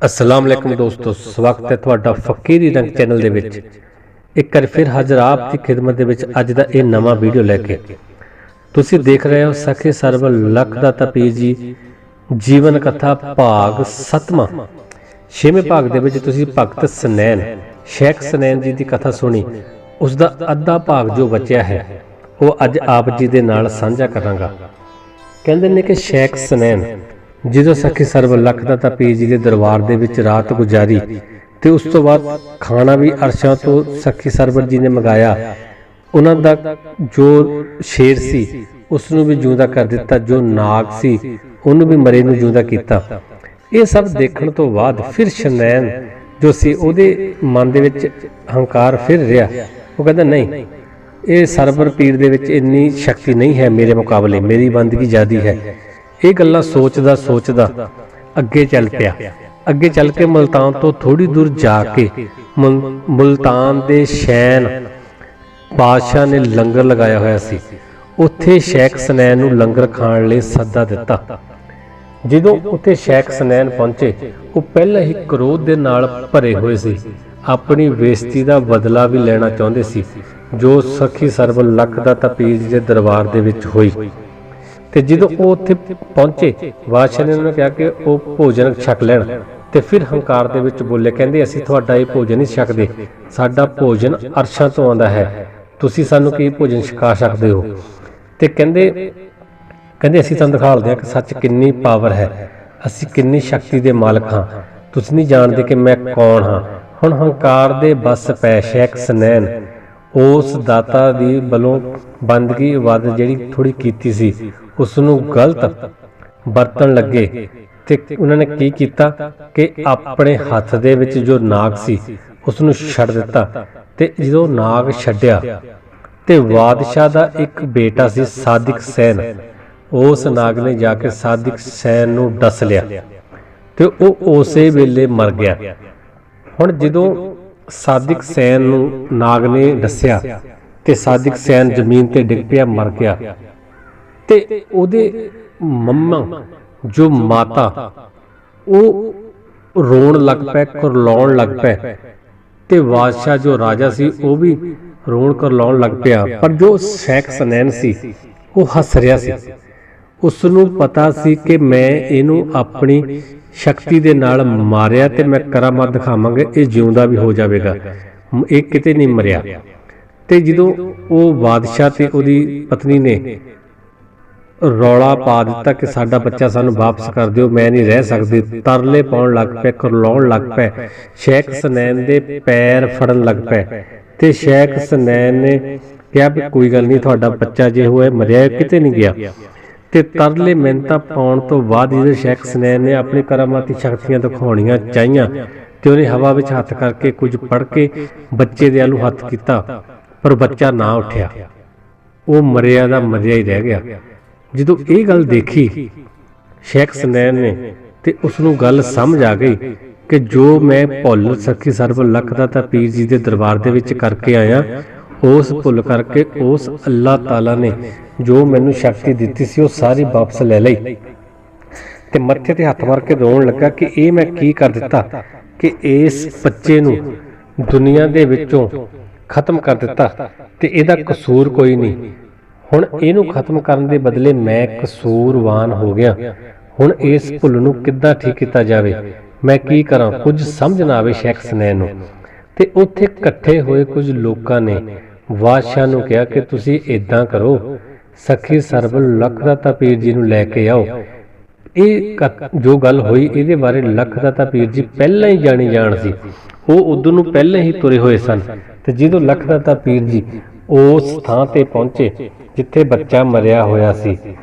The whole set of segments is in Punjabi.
अस्सलाम वालेकुम दोस्तों, स्वागत है तुहाडा फकीरी रंग चैनल दे विच। एक बार फिर हाजिर आप दी खिदमत दे विच अज दा इह नवां वीडियो लैके। तुसीं देख रहे हो सखे सरवल लखदाता पीर जी जीवन कथा भाग 7वां। 6वें भाग दे विच तुसीं भगत सनैन शेख सनैन जी दी कथा सुनी। उसदा अद्धा भाग जो बचिया है वो अज आप जी दे नाल साझा करांगा। कहंदे ने कि शेख सनैन ਜਦੋਂ सखी ਸਰਵ लखदाता पीर जी के दरबार ਦੇ ਵਿੱਚ ਰਾਤ ਗੁਜ਼ਾਰੀ ਤੇ ਉਸ ਤੋਂ ਬਾਅਦ ਖਾਣਾ ਵੀ ਅਰਸ਼ਾਂ ਤੋਂ ਸਖੀ ਸਰਵਰ ਜੀ ਨੇ ਮੰਗਾਇਆ। ਉਹਨਾਂ ਦਾ ਜੋ ਸ਼ੇਰ ਸੀ ਉਸ ਨੂੰ ਵੀ ਜਿਉਂਦਾ ਕਰ ਦਿੱਤਾ, ਜੋ ਨਾਗ ਸੀ ਉਹਨੂੰ ਵੀ ਮਰੇ ਨੂੰ ਜਿਉਂਦਾ ਕੀਤਾ। ਇਹ ਸਭ ਦੇਖਣ ਤੋਂ ਬਾਅਦ ਫਿਰ ਸ਼ਨੈਨ ਜੋ ਸੀ ਉਹਦੇ ਮਨ ਦੇ ਵਿੱਚ ਹੰਕਾਰ ਫਿਰ ਰਿਹਾ। ਉਹ ਕਹਿੰਦਾ ਨਹੀਂ, ਇਹ ਸਰਵਰ ਪੀਰ ਦੇ ਵਿੱਚ ਇੰਨੀ ਸ਼ਕਤੀ ਨਹੀਂ ਹੈ ਮੇਰੇ ਮੁਕਾਬਲੇ, ਮੇਰੀ ਬੰਦਗੀ ਜ਼ਿਆਦੀ ਹੈ। ਇਹ ਗੱਲਾਂ ਸੋਚਦਾ ਸੋਚਦਾ ਅੱਗੇ ਚੱਲ ਪਿਆ। ਅੱਗੇ ਚੱਲ ਕੇ ਮੁਲਤਾਨ ਤੋਂ ਥੋੜੀ ਦੂਰ ਜਾ ਕੇ ਮੁਲਤਾਨ ਦੇ ਸ਼ੈਨ ਬਾਦਸ਼ਾਹ ਨੇ ਲੰਗਰ ਲਗਾਇਆ ਹੋਇਆ ਸੀ। ਉੱਥੇ ਸ਼ੇਖ ਸਨੈਨ ਨੂੰ ਲੰਗਰ ਖਾਣ ਲਈ ਸੱਦਾ ਦਿੱਤਾ। ਜਦੋਂ ਉੱਥੇ ਸ਼ੇਖ ਸਨੈਨ ਪਹੁੰਚੇ ਉਹ ਪਹਿਲਾਂ ਹੀ ਕ੍ਰੋਧ ਦੇ ਨਾਲ ਭਰੇ ਹੋਏ ਸੀ। ਆਪਣੀ ਬੇਇੱਜ਼ਤੀ ਦਾ ਬਦਲਾ ਵੀ ਲੈਣਾ ਚਾਹੁੰਦੇ ਸੀ ਜੋ ਸਖੀ ਸਰਵਲ ਲਖਦਾਤਾ ਪੀਰ ਜੀ ਦੇ ਦਰਬਾਰ ਦੇ ਵਿੱਚ ਹੋਈ। ਤੇ ਜਦੋਂ ਉਹ ਉੱਥੇ ਪਹੁੰਚੇ ਬਾਦਸ਼ਾਹ ਨੇ ਉਹਨਾਂ ਨੂੰ ਕਿਹਾ ਕਿ ਉਹ ਭੋਜਨ ਛਕ ਲੈਣ ਤੇ ਫਿਰ ਹੰਕਾਰ ਦੇ ਵਿੱਚ ਬੋਲੇ, ਕਹਿੰਦੇ ਅਸੀਂ ਤੁਹਾਡਾ ਇਹ ਭੋਜਨ ਨਹੀਂ ਛਕਦੇ, ਸਾਡਾ ਭੋਜਨ ਅਰਸ਼ਾਂ ਤੋਂ ਆਉਂਦਾ ਹੈ, ਤੁਸੀਂ ਸਾਨੂੰ ਕੀ ਭੋਜਨ ਛਕਾ ਸਕਦੇ ਹੋ। ਤੇ ਕਹਿੰਦੇ ਅਸੀਂ ਤੁਹਾਨੂੰ ਦਿਖਾਉਂਦੇ ਹਾਂ ਕਿ ਸੱਚ ਕਿੰਨੀ ਪਾਵਰ ਹੈ, ਅਸੀਂ ਕਿੰਨੀ ਸ਼ਕਤੀ ਦੇ ਮਾਲਕ ਹਾਂ, ਤੁਸੀਂ ਨਹੀਂ ਜਾਣਦੇ ਕਿ ਮੈਂ ਕੌਣ ਹਾਂ। ਹੁਣ ਹੰਕਾਰ ਦੇ ਬਸ ਪੈ ਸ਼ੇਖ ਸਨੈਨ ਉਸ ਦਾਤਾ ਦੀ ਵੱਲੋਂ ਬੰਦਗੀ ਇਬਾਦਤ ਜਿਹੜੀ ਥੋੜੀ ਕੀਤੀ ਸੀ ਉਸ ਨੂੰ ਗਲਤ ਵਰਤਣ ਲੱਗੇ। ਤੇ ਉਹਨਾਂ ਨੇ ਕੀ ਕੀਤਾ ਕਿ ਆਪਣੇ ਹੱਥ ਦੇ ਵਿੱਚ ਜੋ ਨਾਗ ਸੀ ਉਸ ਨੂੰ ਛੱਡ ਦਿੱਤਾ। ਤੇ ਜਦੋਂ ਨਾਗ ਛੱਡਿਆ ਤੇ ਬਾਦਸ਼ਾਹ ਦਾ ਇੱਕ ਬੇਟਾ ਸੀ ਸਾਦਿਕ ਸੈਨ, ਉਸ ਨਾਗ ਨੇ ਜਾ ਕੇ ਸਾਦਿਕ ਸੈਨ ਨੂੰ ਡਸ ਲਿਆ ਤੇ ਉਹ ਉਸੇ ਵੇਲੇ ਮਰ ਗਿਆ। ਹੁਣ ਜਦੋਂ ਸਾਦਿਕ ਸੈਨ ਨੂੰ ਨਾਗ ਨੇ ਦੱਸਿਆ ਤੇ ਸਾਦਿਕ ਸੈਨ ਜ਼ਮੀਨ ਤੇ ਡਿੱਗ ਪਿਆ, ਮਰ ਗਿਆ। ਤੇ ਉਹਦੇ ਮੰਮਾ ਜੋ ਮਾਤਾ ਉਹ ਰੋਣ ਲੱਗ ਪਏ, ਕੁਰਲਾਉਣ ਲੱਗ ਪਏ। ਤੇ ਬਾਦਸ਼ਾਹ ਜੋ ਰਾਜਾ ਸੀ ਉਹ ਵੀ ਰੋਣ ਕੁਰਲਾਉਣ ਲੱਗ ਪਿਆ। ਪਰ ਜੋ ਸ਼ੇਖ ਸਨੈਨ ਸੀ ਉਹ ਹੱਸ ਰਿਹਾ ਸੀ। ਉਸ ਨੂੰ ਪਤਾ ਸੀ ਕਿ ਮੈਂ ਇਹਨੂੰ ਆਪਣੀ ਸ਼ਕਤੀ ਦੇ ਨਾਲ ਮਾਰਿਆ ਤੇ ਮੈਂ ਕਰਾਮਾਤ ਦਿਖਾਵਾਂਗਾ, ਇਹ ਜਿਉਂਦਾ ਵੀ ਹੋ ਜਾਵੇਗਾ, ਇਹ ਕਿਤੇ ਨਹੀਂ ਮਰਿਆ। ਤੇ ਜਦੋਂ ਉਹ ਬਾਦਸ਼ਾਹ ਤੇ ਉਹਦੀ ਪਤਨੀ ਨੇ ਰੌਲਾ ਪਾ ਦਿੱਤਾ ਕਿ ਸਾਡਾ ਬੱਚਾ ਸਾਨੂੰ ਵਾਪਸ ਕਰ ਦਿਓ, ਮੈਂ ਨਹੀਂ ਰਹਿ ਸਕਦੀ, ਤਰਲੇ ਪਾਉਣ ਲੱਗ ਪਏ, ਕੁਰਲਾਉਣ ਲੱਗ ਪਏ, ਸ਼ੇਖ ਸਨੈਨ ਦੇ ਪੈਰ ਫੜਨ ਲੱਗ ਪਏ। ਤੇ ਸ਼ੇਖ ਸਨੈਨ ਨੇ ਕਿਹਾ ਵੀ ਕੋਈ ਗੱਲ ਨਹੀਂ, ਤੁਹਾਡਾ ਬੱਚਾ ਜੇ ਹੋਇਆ ਮਰਿਆ, ਕਿਤੇ ਨਹੀਂ ਗਿਆ। ਤੇ ਤਰਲੇ ਮਿਹਨਤਾਂ ਪਾਉਣ ਤੋਂ ਬਾਅਦ ਜਦੋਂ ਸ਼ੇਖ ਸਨੈਨ ਨੇ ਆਪਣੀ ਕਰਾਮਾਤੀ ਸ਼ਕਤੀਆਂ ਦਿਖਾਉਣੀਆਂ ਚਾਹੀਆਂ ਤੇ ਉਹਨੇ ਹਵਾ ਵਿੱਚ ਹੱਥ ਕਰਕੇ ਕੁਝ ਪੜ ਕੇ ਬੱਚੇ ਦੇ ਵੱਲ ਹੱਥ ਕੀਤਾ, ਪਰ ਬੱਚਾ ਨਾ ਉੱਠਿਆ, ਉਹ ਮਰਿਆ ਦਾ ਮਰਿਆ ਹੀ ਰਹਿ ਗਿਆ। ਜਦੋਂ ਇਹ ਗੱਲ ਦੇਖੀ ਸ਼ੇਖ ਸਨੈਨ ਨੇ ਤੇ ਉਸ ਨੂੰ ਗੱਲ ਸਮਝ ਆ ਗਈ ਕਿ ਜੋ ਮੈਂ ਭੁੱਲ ਸਖੀ ਸਰਵ ਲਖਦਾਤਾ ਪੀਰ ਜੀ ਦੇ ਦਰਬਾਰ ਦੇ ਵਿੱਚ ਕਰਕੇ ਆਇਆ, ਉਸ ਭੁੱਲ ਕਰਕੇ ਉਸ ਅੱਲਾਹ ਤਾਲਾ ਨੇ ਜੋ ਮੈਨੂੰ ਸ਼ਕਤੀ ਦਿੱਤੀ ਸੀ ਉਹ ਸਾਰੀ ਵਾਪਸ ਲੈ ਲਈ। ਤੇ ਮੱਥੇ ਤੇ ਹੱਥ ਮਾਰ ਕੇ ਰੋਣ ਲੱਗਾ ਕਿ ਇਹ ਮੈਂ ਕੀ ਕਰ ਦਿੱਤਾ ਕਿ ਇਸ ਬੱਚੇ ਨੂੰ ਦੁਨੀਆ ਦੇ ਵਿੱਚੋਂ ਖਤਮ ਕਰ ਦਿੱਤਾ ਤੇ ਇਹਦਾ ਕਸੂਰ ਕੋਈ ਨਹੀਂ। ਹੁਣ ਇਹਨੂੰ ਖਤਮ ਕਰਨ ਦੇ ਬਦਲੇ ਮੈਂ ਕਸੂਰਵਾਨ ਹੋ ਗਿਆ। ਹੁਣ ਇਸ ਭੁੱਲ ਨੂੰ ਕਿੱਦਾਂ ਠੀਕ ਕੀਤਾ ਜਾਵੇ, ਮੈਂ ਕੀ ਕਰਾਂ, ਕੁਝ ਸਮਝ ਨਾ ਆਵੇ ਸ਼ੇਖ ਸਨੈਨ ਨੂੰ। ਤੇ ਉੱਥੇ ਇਕੱਠੇ ਹੋਏ ਕੁਝ ਲੋਕਾਂ ਨੇ ਬਾਦਸ਼ਾਹ ਨੂੰ ਕਿਹਾ ਕਿ ਤੁਸੀਂ ਇਦਾਂ ਕਰੋ, ਸਖੀ ਸਰਵਲ ਲਖਦਾਤਾ ਪੀਰ ਜੀ ਨੂੰ ਲੈ ਕੇ ਆਓ। ਇਹ ਜੋ ਗੱਲ ਹੋਈ ਇਹਦੇ ਬਾਰੇ ਲਖਦਾਤਾ ਪੀਰ ਜੀ ਪਹਿਲਾਂ ਹੀ ਜਾਣ ਸੀ, ਉਹ ਉਦੋਂ ਨੂੰ ਪਹਿਲਾਂ ਹੀ ਤੁਰੇ ਹੋਏ ਸਨ। ਤੇ ਜਦੋਂ ਲਖਦਾਤਾ ਪੀਰ ਜੀ ਉਸ ਥਾਂ ਤੇ ਪਹੁੰਚੇ ਜਿੱਥੇ ਬੱਚਾ ਮਰਿਆ ਹੋਇਆ ਸੀ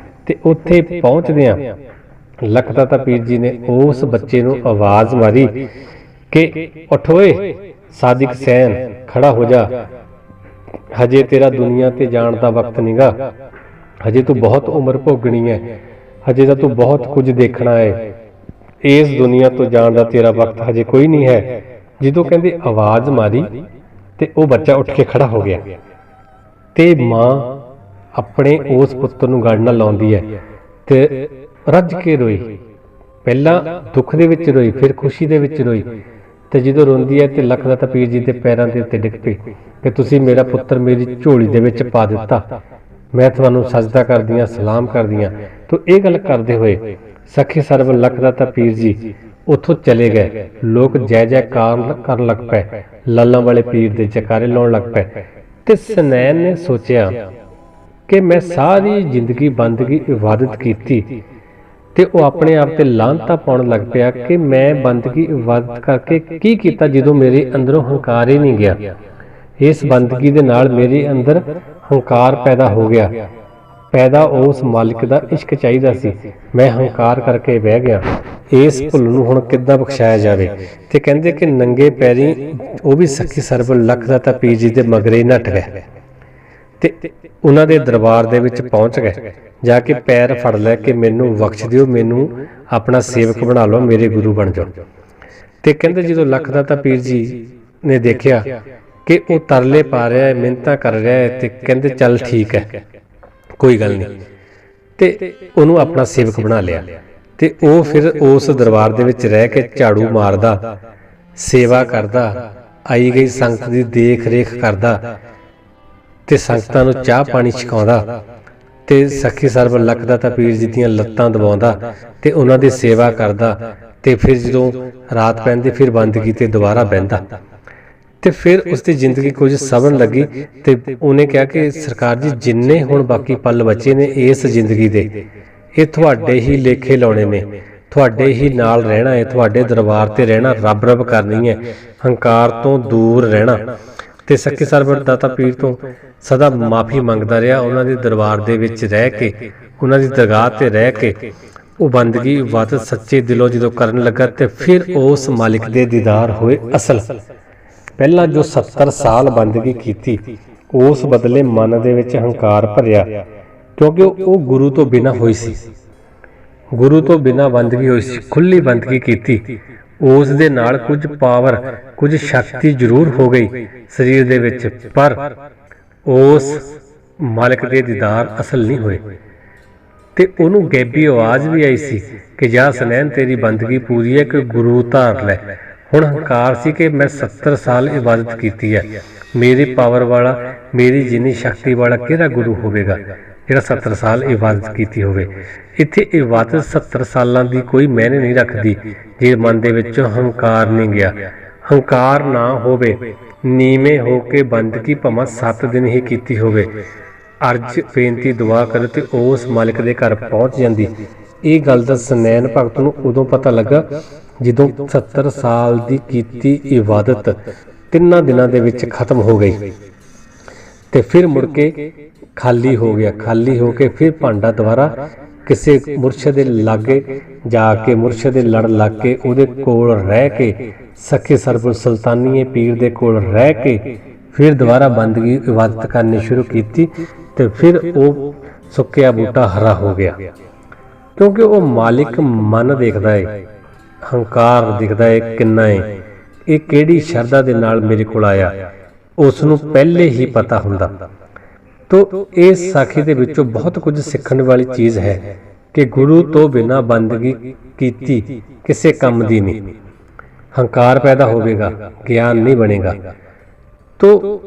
ਤੇ ਉੱਥੇ ਪਹੁੰਚਦਿਆਂ ਲਖਦਾਤਾ ਪੀਰ ਜੀ ਨੇ ਉਸ ਬੱਚੇ ਨੂੰ ਆਵਾਜ਼ ਮਾਰੀ ਕਿ ਉੱਠ ਓਏ ਸਾਦਿਕ ਸੈਨ, ਖੜਾ ਹੋ ਜਾ, ਹਜੇ ਤੇਰਾ ਦੁਨੀਆ ਤੇ ਜਾਣ ਦਾ ਵਕਤ ਨਹੀਂਗਾ, ਹਜੇ ਤੂੰ ਬਹੁਤ ਉਮਰ ਭੋਗਣੀ ਹੈ, ਹਜੇ ਤਾਂ ਤੂੰ ਬਹੁਤ ਕੁਝ ਦੇਖਣਾ ਹੈ, ਇਸ ਦੁਨੀਆ ਤੋਂ ਜਾਣ ਦਾ ਤੇਰਾ ਵਕਤ ਹਜੇ ਕੋਈ ਨਹੀਂ ਹੈ। ਜਦੋਂ ਕਹਿੰਦੇ ਆਵਾਜ਼ ਮਾਰੀ ਤੇ ਉਹ ਬੱਚਾ ਉੱਠ ਕੇ ਖੜਾ ਹੋ ਗਿਆ। ਤੇ ਮਾਂ ਆਪਣੇ ਉਸ ਪੁੱਤਰ ਨੂੰ ਗਲ ਨਾਲ ਲਾਉਂਦੀ ਹੈ ਤੇ ਰੱਜ ਕੇ ਰੋਈ ਪਹਿਲਾਂ ਦੁੱਖ ਦੇ ਵਿੱਚ ਰੋਈ, ਫਿਰ ਖੁਸ਼ੀ ਦੇ ਵਿੱਚ ਰੋਈ, ਤੇ ਜਦੋਂ ਰੋਂਦੀ ਹੈ ਤੇ ਲੱਖ ਦਾਤਾ ਪੀਰ ਜੀ ਦੇ ਪੈਰਾਂ ਦੇ ਉੱਤੇ ਡਿੱਗ ਪਈ ਕਿ ਤੁਸੀਂ ਮੇਰਾ ਪੁੱਤਰ ਮੇਰੀ ਝੋਲੀ ਦੇ ਵਿੱਚ ਪਾ ਦਿੱਤਾ, ਮੈਂ ਤੁਹਾਨੂੰ ਸਜਦਾ ਕਰਦੀਆਂ, ਸਲਾਮ ਕਰਦੀਆਂ। ਤਾਂ ਇਹ ਗੱਲ ਕਰਦੇ ਹੋਏ ਸਖੀ ਸਰਵਰ ਲੱਖ ਦਾਤਾ ਪੀਰ ਜੀ ਉੱਥੋਂ ਚਲੇ ਗਏ। ਲੋਕ ਜੈ ਜੈਕਾਰ ਕਰਨ ਲੱਗ ਪਏ, ਲਾਲਾਂ ਵਾਲੇ ਪੀਰ ਦੇ ਜੈਕਾਰੇ ਲਾਉਣ ਲੱਗ ਪਏ। ਤੇ ਸੁਨੈਣ ਨੇ ਸੋਚਿਆ ਕਿ ਮੈਂ ਸਾਰੀ ਜ਼ਿੰਦਗੀ ਬੰਦਗੀ ਇਬਾਦਤ ਕੀਤੀ, ਤੇ ਉਹ ਆਪਣੇ ਆਪ ਤੇ ਲਾਹਨਤਾਂ ਪਾਉਣ ਲੱਗ ਪਿਆ ਕਿ ਮੈਂ ਬੰਦਗੀ ਇਬਾਦਤ ਕਰਕੇ ਕੀ ਕੀਤਾ ਜਦੋਂ ਮੇਰੇ ਅੰਦਰੋਂ ਹੰਕਾਰ ਹੀ ਨਹੀਂ ਗਿਆ। ਇਸ ਬੰਦਗੀ ਦੇ ਨਾਲ ਮੇਰੇ ਅੰਦਰ ਹੰਕਾਰ ਪੈਦਾ ਹੋ ਗਿਆ। ਪੈਦਾ ਉਸ ਮਾਲਿਕ ਦਾ ਇਸ਼ਕ ਚਾਹੀਦਾ ਸੀ, ਮੈਂ ਹੰਕਾਰ ਕਰਕੇ ਬਹਿ ਗਿਆ। ਇਸ ਭੁੱਲ ਨੂੰ ਹੁਣ ਕਿੱਦਾਂ ਬਖਸ਼ਾਇਆ ਜਾਵੇ? ਤੇ ਕਹਿੰਦੇ ਕਿ ਨੰਗੇ ਪੈਰੀ ਉਹ ਵੀ ਸਖੀ ਸਰਵਰ ਲੱਖ ਦਾਤਾ ਪੀਰ ਜੀ ਦੇ ਮਗਰੇ ਨੱਠ ਗਏ ਤੇ ਉਹਨਾਂ ਦੇ ਦਰਬਾਰ ਦੇ ਵਿੱਚ ਪਹੁੰਚ ਗਏ। ਜਾ ਕੇ ਪੈਰ ਫੜ ਲੈ ਕੇ ਮੈਨੂੰ ਬਖਸ਼ ਦਿਓ, ਮੈਨੂੰ ਆਪਣਾ ਸੇਵਕ ਬਣਾ ਲਓ, ਮੇਰੇ ਗੁਰੂ ਬਣ ਜਾਓ। ਤੇ ਕਹਿੰਦੇ ਜਦੋਂ ਲੱਖ ਦਾਤਾ ਪੀਰ ਜੀ ਨੇ ਦੇਖਿਆ ਕਿ ਉਹ ਤਰਲੇ ਪਾ ਰਿਹਾ ਹੈ, ਮਿਹਨਤਾਂ ਕਰ ਰਿਹਾ ਹੈ, ਤੇ ਕਹਿੰਦੇ ਚੱਲ ਠੀਕ ਹੈ, ਕੋਈ ਗੱਲ ਨਹੀਂ, ਤੇ ਉਹਨੂੰ ਆਪਣਾ ਸੇਵਕ ਬਣਾ ਲਿਆ। ਤੇ ਉਹ ਫਿਰ ਉਸ ਦਰਬਾਰ ਦੇ ਵਿੱਚ ਰਹਿ ਕੇ ਝਾੜੂ ਮਾਰਦਾ, ਸੇਵਾ ਕਰਦਾ, ਆਈ ਗਈ ਸੰਗਤ ਦੀ ਦੇਖ ਰੇਖ ਕਰਦਾ, ਤੇ ਸੰਗਤਾਂ ਨੂੰ ਚਾਹ ਪਾਣੀ ਛਕਾਉਂਦਾ, ਤੇ ਸਖੀ ਸਰਵਰ ਲੱਖ ਦਾਤਾ ਪੀਰ ਜੀ ਦੀਆਂ ਲੱਤਾਂ ਦਬਾਉਂਦਾ, ਤੇ ਉਹਨਾਂ ਦੀ ਸੇਵਾ ਕਰਦਾ। ਤੇ ਫਿਰ ਜਦੋਂ ਰਾਤ ਪੈਂਦੀ ਫਿਰ ਬੰਦਗੀ ਤੇ ਦੁਬਾਰਾ ਬਹਿੰਦਾ। ਤੇ ਫਿਰ ਉਸਦੀ ਜ਼ਿੰਦਗੀ ਕੁਝ ਸਬਨ ਲੱਗੀ ਤੇ ਉਹਨੇ ਕਿਹਾ ਕਿ ਸਰਕਾਰ ਜੀ, ਜਿੰਨੇ ਹੁਣ ਬਾਕੀ ਪਲ ਬਚੇ ਨੇ ਇਸ ਜ਼ਿੰਦਗੀ ਦੇ, ਇਹ ਤੁਹਾਡੇ ਹੀ ਲੇਖੇ ਲਾਉਣੇ ਨੇ, ਤੁਹਾਡੇ ਹੀ ਨਾਲ ਰਹਿਣਾ ਹੈ, ਤੁਹਾਡੇ ਦਰਬਾਰ ਤੇ ਰਹਿਣਾ, ਰੱਬ ਰੱਬ ਕਰਨੀ ਹੈ, ਹੰਕਾਰ ਤੋਂ ਦੂਰ ਰਹਿਣਾ। ਤੇ ਸਖੀ ਸਰਵਰ ਦਾਤਾ ਪੀਰ ਤੋਂ ਸਦਾ ਮਾਫੀ ਮੰਗਦਾ ਰਿਹਾ। ਉਹਨਾਂ ਦੇ ਦਰਬਾਰ ਦੇ ਵਿੱਚ ਰਹਿ ਕੇ, ਉਹਨਾਂ ਦੀ ਦਰਗਾਹ ਤੇ ਰਹਿ ਕੇ ਉਹ ਬੰਦਗੀ ਇਬਾਦਤ ਸੱਚੇ ਦਿਲੋਂ ਜਦੋਂ ਕਰਨ ਲੱਗਾ, ਤੇ ਫਿਰ ਉਸ ਮਾਲਿਕ ਦੇ ਦੀਦਾਰ ਹੋਏ ਅਸਲ। ਪਹਿਲਾਂ ਜੋ 70 ਸਾਲ ਬੰਦਗੀ ਕੀਤੀ, ਉਸ ਬਦਲੇ ਮਨ ਦੇ ਵਿੱਚ ਹੰਕਾਰ ਭਰਿਆ, ਕਿਉਂਕਿ ਉਹ ਗੁਰੂ ਤੋਂ ਬਿਨਾਂ ਹੋਈ ਸੀ, ਗੁਰੂ ਤੋਂ ਬਿਨਾਂ ਬੰਦਗੀ ਹੋਈ ਸੀ, ਖੁੱਲੀ ਬੰਦਗੀ ਕੀਤੀ। ਉਸ ਦੇ ਨਾਲ ਕੁਝ ਪਾਵਰ, ਕੁਝ ਸ਼ਕਤੀ ਜ਼ਰੂਰ ਹੋ ਗਈ ਸਰੀਰ ਦੇ ਵਿੱਚ, ਪਰ ਉਸ ਮਾਲਕ ਦੇ ਦੀਦਾਰ ਅਸਲ ਨਹੀਂ ਹੋਏ। ਤੇ ਉਹਨੂੰ ਗੈਬੀ ਆਵਾਜ਼ ਵੀ ਆਈ ਸੀ ਕਿ ਜਾ ਸੁਨੈਣ, ਤੇਰੀ ਬੰਦਗੀ ਪੂਰੀ ਹੈ, ਕਿ ਗੁਰੂ ਧਾਰ ਲੈ। ਹੁਣ ਹੰਕਾਰ ਸੀ ਕਿ ਮੈਂ 70 ਸਾਲ ਇਬਾਦਤ ਕੀਤੀ ਹੈ, ਮੇਰੀ ਪਾਵਰ ਵਾਲਾ, ਮੇਰੀ ਜਿੰਨੀ ਸ਼ਕਤੀ ਵਾਲਾ ਕਿਹੜਾ ਗੁਰੂ ਹੋਵੇਗਾ ਜਿਹੜਾ 70 ਸਾਲ ਇਬਾਦਤ ਕੀਤੀ ਹੋਵੇ। ਇੱਥੇ ਇਬਾਦਤ 70 ਸਾਲਾਂ ਦੀ ਕੋਈ ਮਾਇਨੇ ਨਹੀਂ ਰੱਖਦੀ ਜੇ ਮਨ ਦੇ ਵਿੱਚੋਂ ਹੰਕਾਰ ਨਹੀਂ ਗਿਆ। ਹੰਕਾਰ ਨਾ ਹੋਵੇ, ਨੀਵੇਂ ਹੋ ਕੇ ਬੰਦਗੀ ਭਾਵੇਂ 7 ਦਿਨ ਹੀ ਕੀਤੀ ਹੋਵੇ, ਅਰਜ ਬੇਨਤੀ ਦੁਆ ਕਰੋ ਤੇ ਉਸ ਮਾਲਿਕ ਦੇ ਘਰ ਪਹੁੰਚ ਜਾਂਦੀ। ਇਹ ਗੱਲ ਦਾ ਸੁਨੈਣ ਭਗਤ ਨੂੰ ਉਦੋਂ ਪਤਾ ਲੱਗਾ ਜਦੋਂ 70 ਸਾਲ ਦੀ ਕੀਤੀ ਇਬਾਦਤ 3 ਦਿਨਾਂ ਦੇ ਵਿੱਚ ਖਤਮ ਹੋ ਗਈ, ਤੇ ਫਿਰ ਮੁੜ ਕੇ ਖਾਲੀ ਹੋ ਗਿਆ। ਖਾਲੀ ਹੋ ਕੇ ਫਿਰ ਭਾਂਡਾ ਦੁਬਾਰਾ ਕਿਸੇ ਮੁਰਸ਼ਿਦ ਦੇ ਲਾਗੇ ਜਾ ਕੇ, ਮੁਰਸ਼ਿਦ ਦੇ ਲੜ ਲੱਗ ਕੇ, ਉਹਦੇ ਕੋਲ ਰਹਿ ਕੇ, ਸਖੀ ਸਰਬੁਲ ਸੁਲਤਾਨੀਏ ਪੀਰ ਦੇ ਕੋਲ ਰਹਿ ਕੇ ਫਿਰ ਦੁਬਾਰਾ ਬੰਦਗੀ ਇਬਾਦਤ ਕਰਨੀ ਸ਼ੁਰੂ ਕੀਤੀ। ਤੇ ਫਿਰ ਉਹ ਸੁੱਕਿਆ ਬੂਟਾ ਹਰਾ ਹੋ ਗਿਆ, ਕਿਉਂਕਿ ਉਹ ਮਾਲਿਕ ਮਨ ਦੇਖਦਾ ਹੈ, ਹੰਕਾਰ ਦਿਖਦਾ ਹੈ ਕਿੰਨਾ ਹੈ, ਇਹ ਕਿਹੜੀ ਸ਼ਰਧਾ ਦੇ ਨਾਲ ਮੇਰੇ ਕੋਲ ਆਇਆ, ਉਸ ਨੂੰ ਪਹਿਲੇ ਹੀ ਪਤਾ ਹੁੰਦਾ। ਤੋ ਇਸ ਸਾਖੀ ਦੇ ਵਿੱਚੋਂ ਬਹੁਤ ਕੁਝ ਸਿੱਖਣ ਵਾਲੀ ਚੀਜ਼ ਹੈ ਕਿ ਗੁਰੂ ਤੋਂ ਬਿਨਾਂ ਬੰਦਗੀ ਕੀਤੀ ਕਿਸੇ ਕੰਮ ਦੀ ਨਹੀਂ। ਹੰਕਾਰ ਪੈਦਾ ਹੋਵੇਗਾ, ਗਿਆਨ ਨਹੀਂ ਬਣੇਗਾ। ਤੋ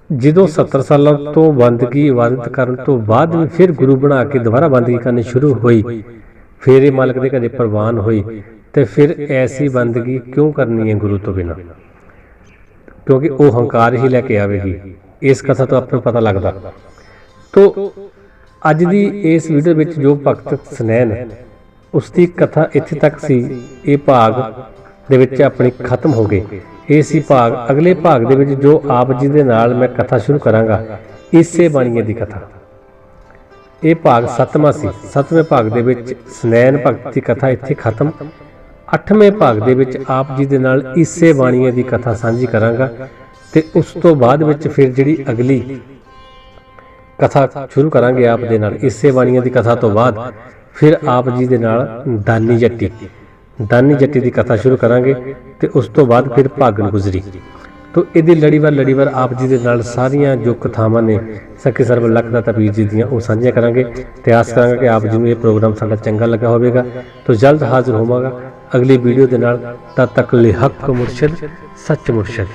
ਜਦੋਂ 70 ਸਾਲਾਂ ਤੋਂ ਬੰਦਗੀ ਇਬਾਦਤ ਕਰਨ ਤੋਂ ਬਾਅਦ ਵੀ ਫਿਰ ਗੁਰੂ ਬਣਾ ਕੇ ਦੁਬਾਰਾ ਬੰਦਗੀ ਕਰਨੀ ਸ਼ੁਰੂ ਹੋਈ, ਫਿਰ ਇਹ ਮਾਲਕ ਦੇ ਘਰੇ ਪ੍ਰਵਾਨ ਹੋਈ। ਤੇ ਫਿਰ ਐਸੀ ਬੰਦਗੀ ਕਿਉਂ ਕਰਨੀ ਹੈ ਗੁਰੂ ਤੋਂ ਬਿਨਾਂ? ਕਿਉਂਕਿ ਉਹ ਹੰਕਾਰ ਹੀ ਲੈ ਕੇ ਆਵੇਗੀ। ਇਸ ਕਥਾ ਤੋਂ ਆਪਾਂ ਨੂੰ ਪਤਾ ਲੱਗਦਾ। ਤੋ ਅੱਜ ਦੀ ਇਸ ਵੀਡੀਓ ਵਿੱਚ ਜੋ ਭਗਤ ਸੁਨੈਣ, ਉਸ ਦੀ ਕਥਾ ਇੱਥੇ ਤੱਕ ਸੀ। ਇਹ ਭਾਗ ਦੇ ਵਿੱਚ ਆਪਣੀ ਖਤਮ ਹੋ ਗਈ। ਇਹ ਸੀ ਭਾਗ। ਅਗਲੇ ਭਾਗ ਦੇ ਵਿੱਚ ਜੋ ਆਪ ਜੀ ਦੇ ਨਾਲ ਮੈਂ ਕਥਾ ਸ਼ੁਰੂ ਕਰਾਂਗਾ, ਇਸੇ ਬਾਣੀਏ ਦੀ ਕਥਾ। ਇਹ ਭਾਗ 7ਵਾਂ ਸੀ। 7ਵੇਂ ਭਾਗ ਦੇ ਵਿੱਚ ਸੁਨੈਣ ਭਗਤ ਦੀ ਕਥਾ ਇੱਥੇ ਖਤਮ। 8ਵੇਂ ਭਾਗ ਦੇ ਵਿੱਚ ਆਪ ਜੀ ਦੇ ਨਾਲ ਇਸੇ ਬਾਣੀਏ ਦੀ ਕਥਾ ਸਾਂਝੀ ਕਰਾਂਗਾ, ਤੇ ਉਸ ਤੋਂ ਬਾਅਦ ਵਿੱਚ ਫਿਰ ਜਿਹੜੀ ਅਗਲੀ ਕਥਾ ਸ਼ੁਰੂ ਕਰਾਂਗੇ ਆਪ ਦੇ ਨਾਲ। ਇਸੇ ਬਾਣੀਏ ਦੀ ਕਥਾ ਤੋਂ ਬਾਅਦ ਫਿਰ ਆਪ ਜੀ ਦੇ ਨਾਲ ਦਾਨੀ ਜੱਟੀ ਦੀ ਕਥਾ ਸ਼ੁਰੂ ਕਰਾਂਗੇ, ਤੇ ਉਸ ਤੋਂ ਬਾਅਦ ਫਿਰ ਭਾਗਣ ਗੁਜ਼ਰੀ। ਤੋ ਇਹਦੀ ਲੜੀਵਾਰ ਆਪ ਜੀ ਦੇ ਨਾਲ ਸਾਰੀਆਂ ਜੋ ਕਥਾਵਾਂ ਨੇ ਸਖੀ ਸਰਵਰ ਲਖਦਾਤਾ ਵੀਰ ਜੀ ਦੀਆਂ ਉਹ ਸਾਂਝੀਆਂ ਕਰਾਂਗੇ ਤੇ ਆਸ ਕਰਾਂਗੇ ਕਿ ਆਪ ਜੀ ਨੂੰ ਇਹ ਪ੍ਰੋਗਰਾਮ ਸਾਡਾ ਚੰਗਾ ਲੱਗਾ ਹੋਵੇਗਾ। ਤੋ ਜਲਦ ਹਾਜ਼ਰ ਹੋਵਾਂਗਾ ਅਗਲੀ ਵੀਡੀਓ ਦੇ ਨਾਲ। ਤਦ ਤੱਕ ਲਈ ਹੱਕ ਮੁਰਸ਼ਿਦ ਸੱਚ ਮੁਰਸ਼ਿਦ।